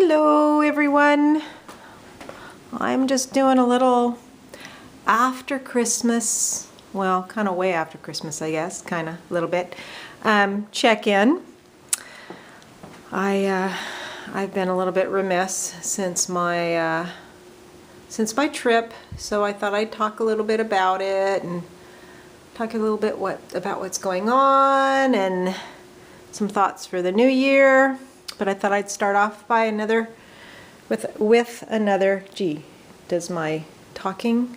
Hello everyone. I'm just doing a little after Christmas, well, kind of way after Christmas, I guess, kind of a little bit, check-in. I've been a little bit remiss since my trip, so I thought I'd talk a little bit about it and talk a little bit about what's going on and some thoughts for the new year. But I thought I'd start off by with another, gee, does my talking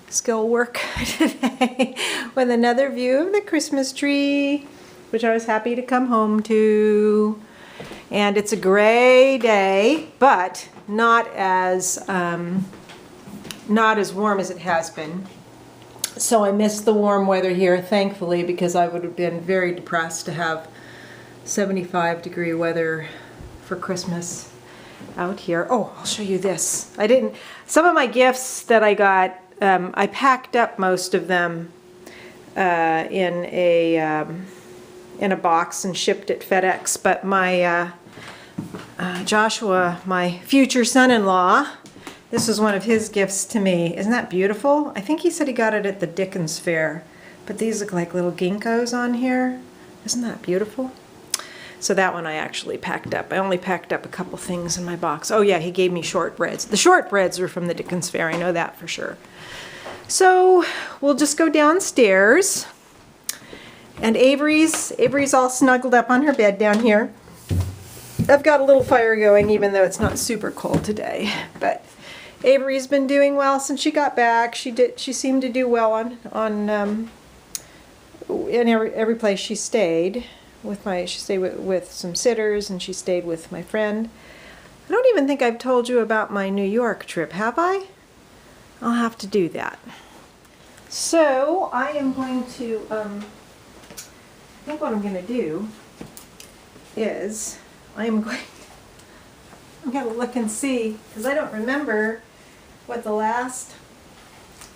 skill work today? With another view of the Christmas tree, which I was happy to come home to. And it's a gray day, but not as warm as it has been. So I missed the warm weather here, thankfully, because I would have been very depressed to have 75-degree weather for Christmas out here. Oh, I'll show you this. Some of my gifts that I got, I packed up most of them in a box and shipped it FedEx, but my Joshua, my future son-in-law, this was one of his gifts to me. Isn't that beautiful? I think he said he got it at the Dickens Fair, but these look like little ginkgos on here. Isn't that beautiful? So that one I actually packed up. I only packed up a couple things in my box. Oh yeah, he gave me shortbreads. The shortbreads were from the Dickens Fair, I know that for sure. So we'll just go downstairs. And Avery's all snuggled up on her bed down here. I've got a little fire going even though it's not super cold today. But Avery's been doing well since she got back. She seemed to do well in every place she stayed. She stayed with some sitters, and she stayed with my friend. I don't even think I've told you about my New York trip, have I? I'll have to do that. So I am going to, I think what I'm going to do is I'm going to look and see, because I don't remember what the last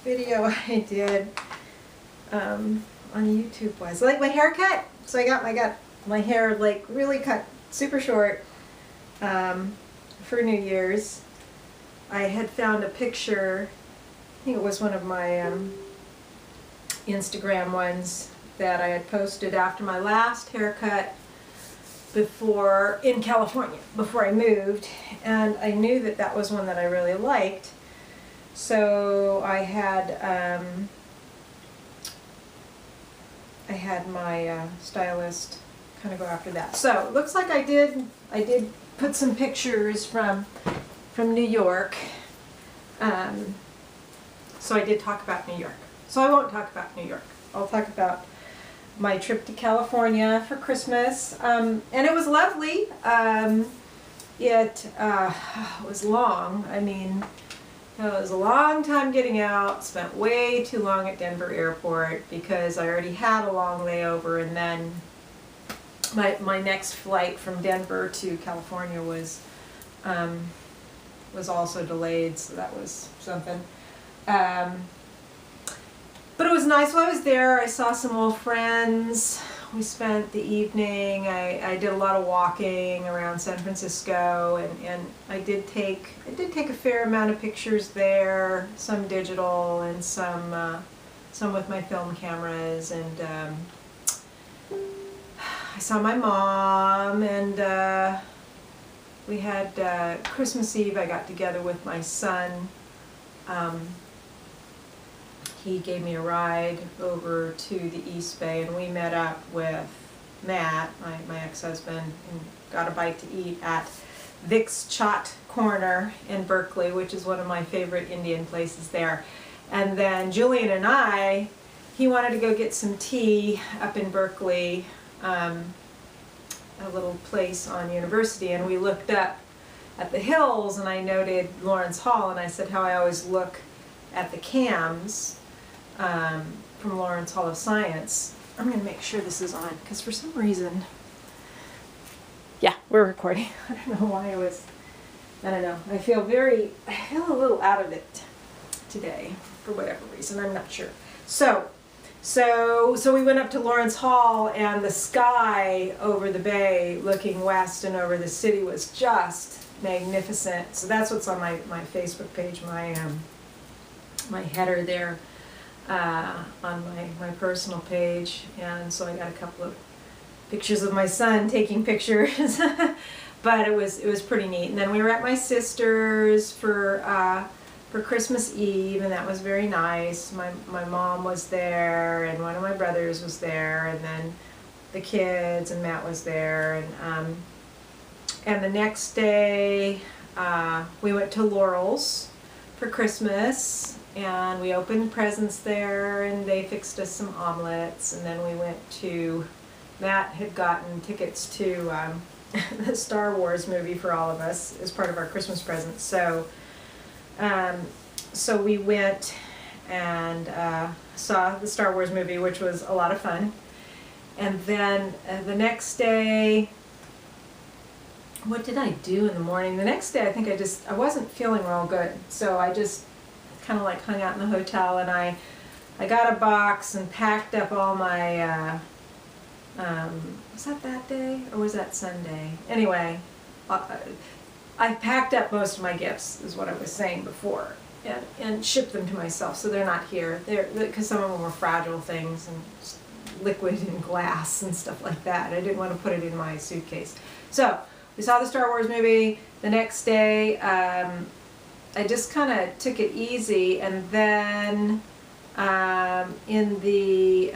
video I did on YouTube was. Like my haircut. So I got my hair like really cut super short for New Year's. I had found a picture, I think it was one of my Instagram ones that I had posted after my last haircut in California, before I moved, and I knew that was one that I really liked. So I had my stylist kind of go after that. So it looks like I did put some pictures from New York. So I did talk about New York. So I won't talk about New York. I'll talk about my trip to California for Christmas. And it was lovely. It was long. I mean, it was a long time getting out, spent way too long at Denver Airport because I already had a long layover, and then my next flight from Denver to California was also delayed, so that was something. But it was nice while I was there. I saw some old friends. We spent the evening. I did a lot of walking around San Francisco, and I did take a fair amount of pictures there, some digital and some with my film cameras. And I saw my mom, and we had Christmas Eve. I got together with my son. He gave me a ride over to the East Bay, and we met up with Matt, my ex-husband, and got a bite to eat at Vic's Chaat Corner in Berkeley, which is one of my favorite Indian places there. And then Julian and he wanted to go get some tea up in Berkeley, a little place on University, and we looked up at the hills, and I noted Lawrence Hall, and I said how I always look at the cams from Lawrence Hall of Science. I'm going to make sure this is on, because for some reason, yeah, we're recording. I don't know why I don't know. I feel a little out of it today, for whatever reason, I'm not sure. So, So we went up to Lawrence Hall, and the sky over the bay looking west and over the city was just magnificent. So that's what's on my Facebook page, my header there on my personal page. And so I got a couple of pictures of my son taking pictures. But it was pretty neat. And then we were at my sister's for Christmas Eve, and that was very nice. My mom was there, and one of my brothers was there, and then the kids, and Matt was there. And the next day we went to Laurel's for Christmas, and we opened presents there, and they fixed us some omelets. And then we went to, Matt had gotten tickets to the Star Wars movie for all of us as part of our Christmas present. So we went and saw the Star Wars movie, which was a lot of fun. And then the next day, what did I do in the morning? The next day, I think I wasn't feeling real good. So I just kind of like hung out in the hotel, and I got a box and packed up all my, was that day or was that Sunday? Anyway, I packed up most of my gifts, is what I was saying before, and shipped them to myself, so they're not here. Because some of them were fragile things and liquid and glass and stuff like that. I didn't want to put it in my suitcase. So we saw the Star Wars movie. The next day, I just kind of took it easy, and then in the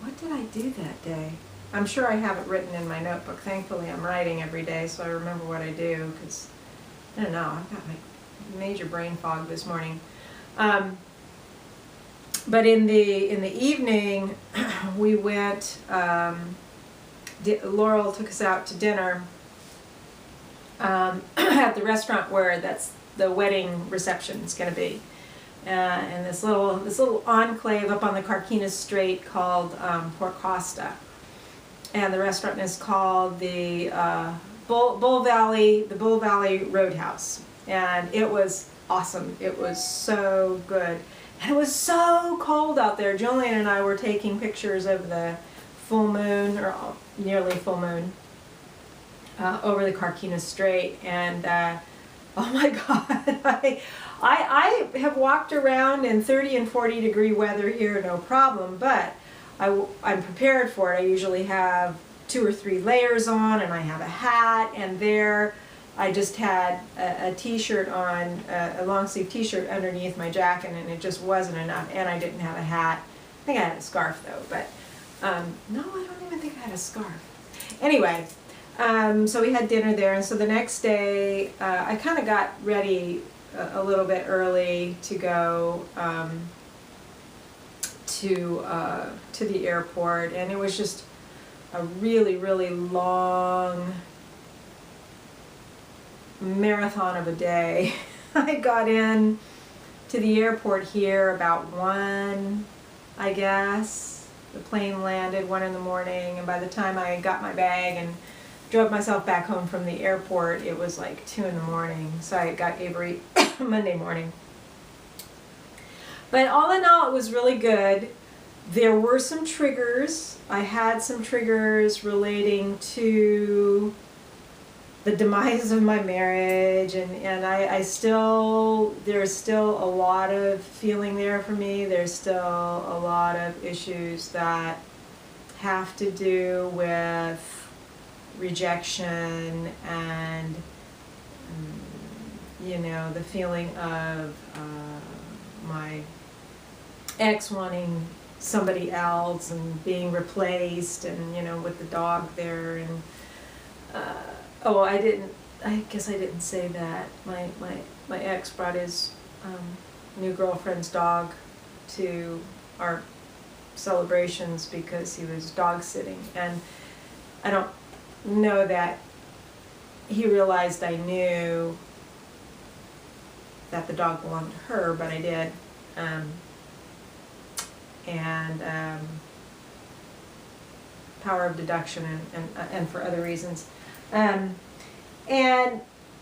what did I do that day? I'm sure I have it written in my notebook. Thankfully, I'm writing every day, so I remember what I do, because I don't know, I've got like major brain fog this morning. But in the evening, we went, Laurel took us out to dinner at the restaurant where that's the wedding reception is going to be. And this little enclave up on the Carquinez Strait called Port Costa, and the restaurant is called the Bull Valley Roadhouse, and it was awesome. It was so good, and it was so cold out there. Julian and I were taking pictures of the full moon, or nearly full moon, over the Carquinez Strait, and oh my God, I have walked around in 30 and 40 degree weather here, no problem, but I'm prepared for it. I usually have 2 or 3 layers on, and I have a hat, and there I just had a t-shirt on, a long sleeve t-shirt underneath my jacket, and it just wasn't enough, and I didn't have a hat. I think I had a scarf though, but no, I don't even think I had a scarf. Anyway, so we had dinner there, and so the next day I kind of got ready a little bit early to go to the airport, and it was just a really, really long marathon of a day. I got in to the airport here about 1, I guess. The plane landed 1 in the morning, and by the time I got my bag and drove myself back home from the airport, it was like 2 in the morning. So I got Avery Monday morning. But all in all, it was really good. There were some triggers. I had some triggers relating to the demise of my marriage, and I still, there's still a lot of feeling there for me. There's still a lot of issues that have to do with rejection and, you know, the feeling of my ex wanting somebody else and being replaced, and, you know, with the dog there, and oh, I guess I didn't say that. My ex brought his new girlfriend's dog to our celebrations because he was dog sitting, and I don't know that he realized I knew that the dog belonged to her, but I did. Power of deduction and for other reasons. And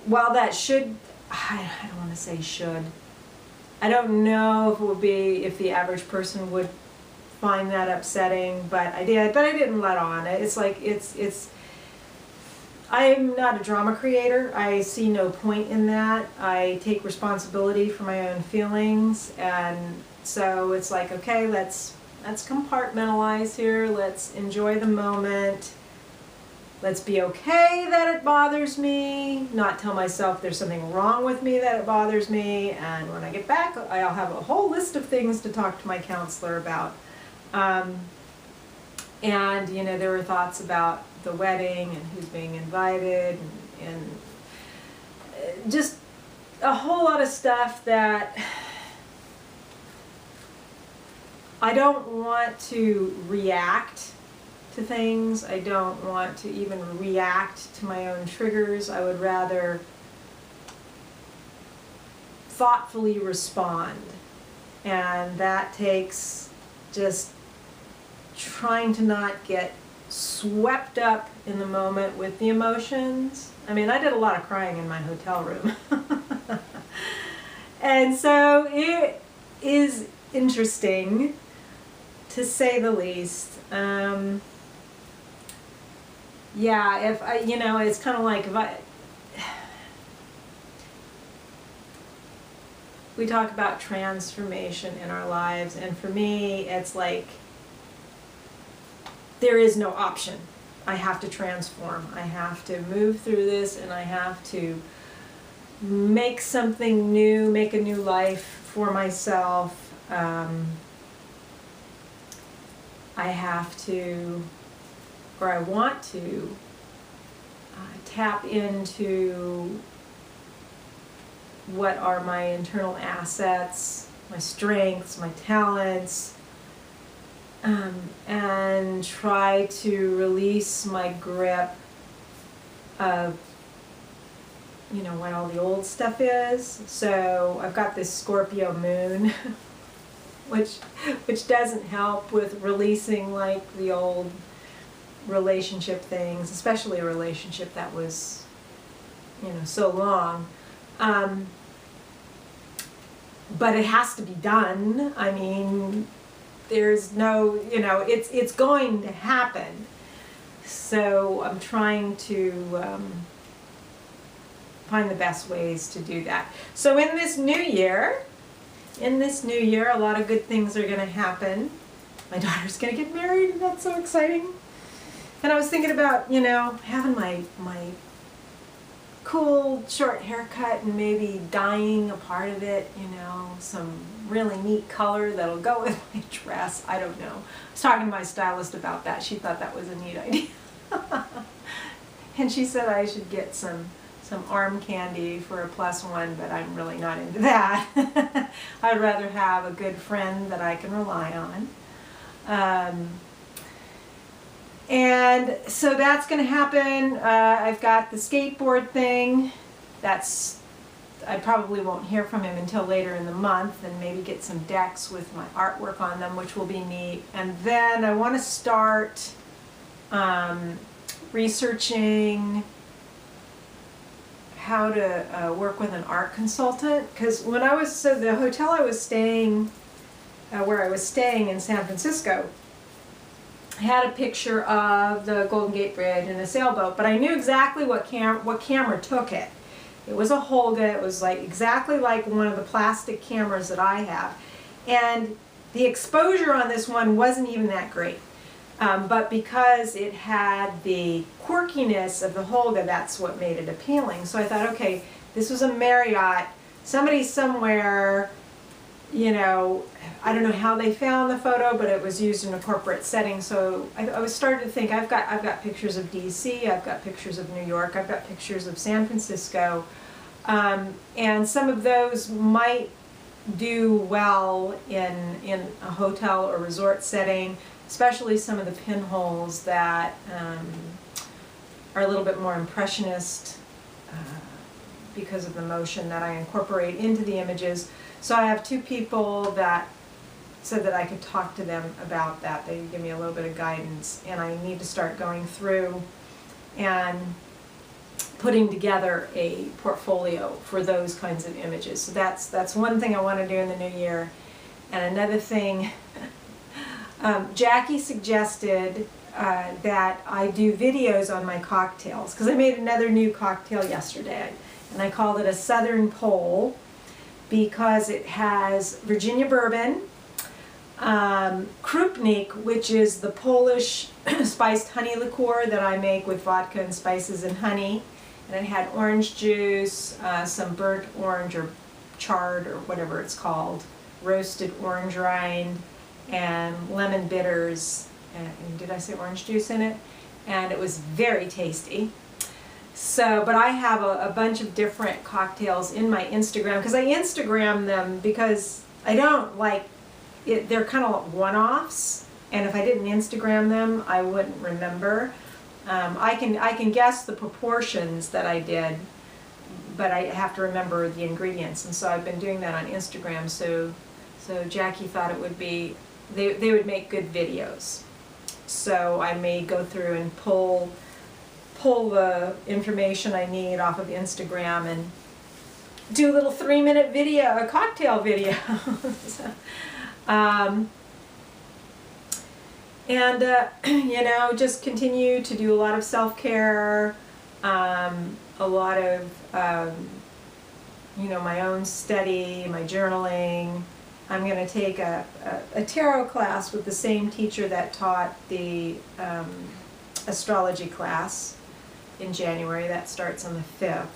while that should, I don't want to say should, I don't know if it would be, if the average person would find that upsetting, but I did. But I didn't let on. It's like I'm not a drama creator. I see no point in that. I take responsibility for my own feelings, and so it's like, okay, let's compartmentalize here. Let's enjoy the moment. Let's be okay that it bothers me, not tell myself there's something wrong with me that it bothers me, and when I get back, I'll have a whole list of things to talk to my counselor about. And, you know, there were thoughts about the wedding and who's being invited, and just a whole lot of stuff that I don't want to react to things. I don't want to even react to my own triggers. I would rather thoughtfully respond. And that takes just trying to not get swept up in the moment with the emotions. I mean, I did a lot of crying in my hotel room. And so it is interesting, to say the least. Yeah, if I, you know, it's kind of like we talk about transformation in our lives, and for me, it's like there is no option. I have to transform. I have to move through this, and I have to make something new, make a new life for myself. I have to, or I want to, tap into what are my internal assets, my strengths, my talents, and try to release my grip of, you know, what all the old stuff is. So I've got this Scorpio moon, which doesn't help with releasing like the old relationship things, especially a relationship that was, you know, so long. But it has to be done. I mean, there's no, you know, it's going to happen. So I'm trying to find the best ways to do that. So in this new year, a lot of good things are going to happen. My daughter's going to get married, and that's so exciting. And I was thinking about, you know, having my cool short haircut and maybe dyeing a part of it, you know, some really neat color that'll go with my dress. I don't know. I was talking to my stylist about that. She thought that was a neat idea. And she said I should get some arm candy for a +1, but I'm really not into that. I'd rather have a good friend that I can rely on. And so that's going to happen. I've got the skateboard thing. I probably won't hear from him until later in the month, and maybe get some decks with my artwork on them, which will be neat. And then I want to start researching how to work with an art consultant, because when I was, so the hotel I was staying, where I was staying in San Francisco, had a picture of the Golden Gate Bridge and a sailboat, but I knew exactly what camera took it. It was a Holga. It was like exactly like one of the plastic cameras that I have, and the exposure on this one wasn't even that great. But because it had the quirkiness of the Holga, that's what made it appealing. So I thought, okay, this was a Marriott. Somebody somewhere, you know, I don't know how they found the photo, but it was used in a corporate setting. So I was starting to think, I've got pictures of DC, I've got pictures of New York, I've got pictures of San Francisco, and some of those might do well in a hotel or resort setting, especially some of the pinholes that are a little bit more impressionist because of the motion that I incorporate into the images. So I have 2 people that said that I could talk to them about that. They give me a little bit of guidance, and I need to start going through and putting together a portfolio for those kinds of images. So that's one thing I want to do in the new year. And another thing Jackie suggested that I do videos on my cocktails, because I made another new cocktail yesterday, and I called it a Southern Pole because it has Virginia bourbon, Krupnik, which is the Polish spiced honey liqueur that I make with vodka and spices and honey, and it had orange juice, some burnt orange or charred or whatever it's called, roasted orange rind, and lemon bitters, and did I say orange juice in it? And it was very tasty. So, but I have a bunch of different cocktails in my Instagram, because I Instagram them because I don't like it, they're kind of one-offs, and if I didn't Instagram them, I wouldn't remember. I can guess the proportions that I did, but I have to remember the ingredients, and so I've been doing that on Instagram. So Jackie thought it would be, they would make good videos. So I may go through and pull the information I need off of Instagram and do a little 3-minute video, a cocktail video. So, you know, just continue to do a lot of self-care, a lot of, you know, my own study, my journaling. I'm going to take a tarot class with the same teacher that taught the astrology class in January. That starts on the 5th.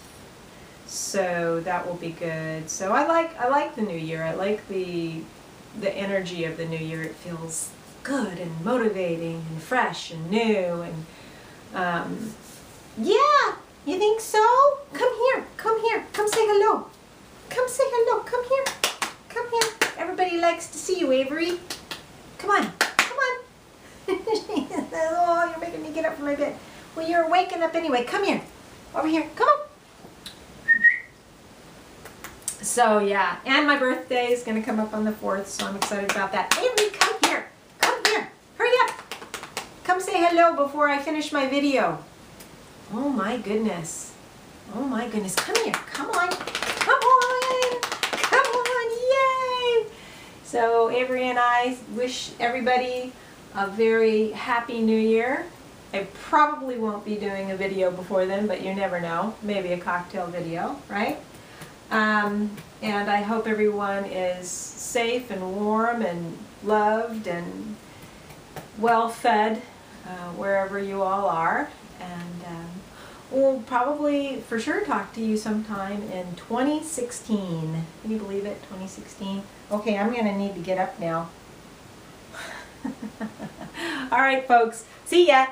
So that will be good. So I like the new year. I like the energy of the new year. It feels good and motivating and fresh and new, and yeah, you think so? Come here, come say hello. Come say hello, come here. Come here. Everybody likes to see you, Avery. Come on, come on. Oh, you're making me get up from my bed. Well, you're waking up anyway. Come here. Over here. Come on. So, yeah. And my birthday is going to come up on the 4th, so I'm excited about that. Avery, come here. Come here. Hurry up. Come say hello before I finish my video. Oh, my goodness. Oh, my goodness. Come here. Come on. Come on. Come on. Yay. So, Avery and I wish everybody a very happy new year. I probably won't be doing a video before then, but you never know. Maybe a cocktail video, right? And I hope everyone is safe and warm and loved and well fed wherever you all are. And we'll probably for sure talk to you sometime in 2016. Can you believe it? 2016? Okay, I'm going to need to get up now. All right, folks. See ya.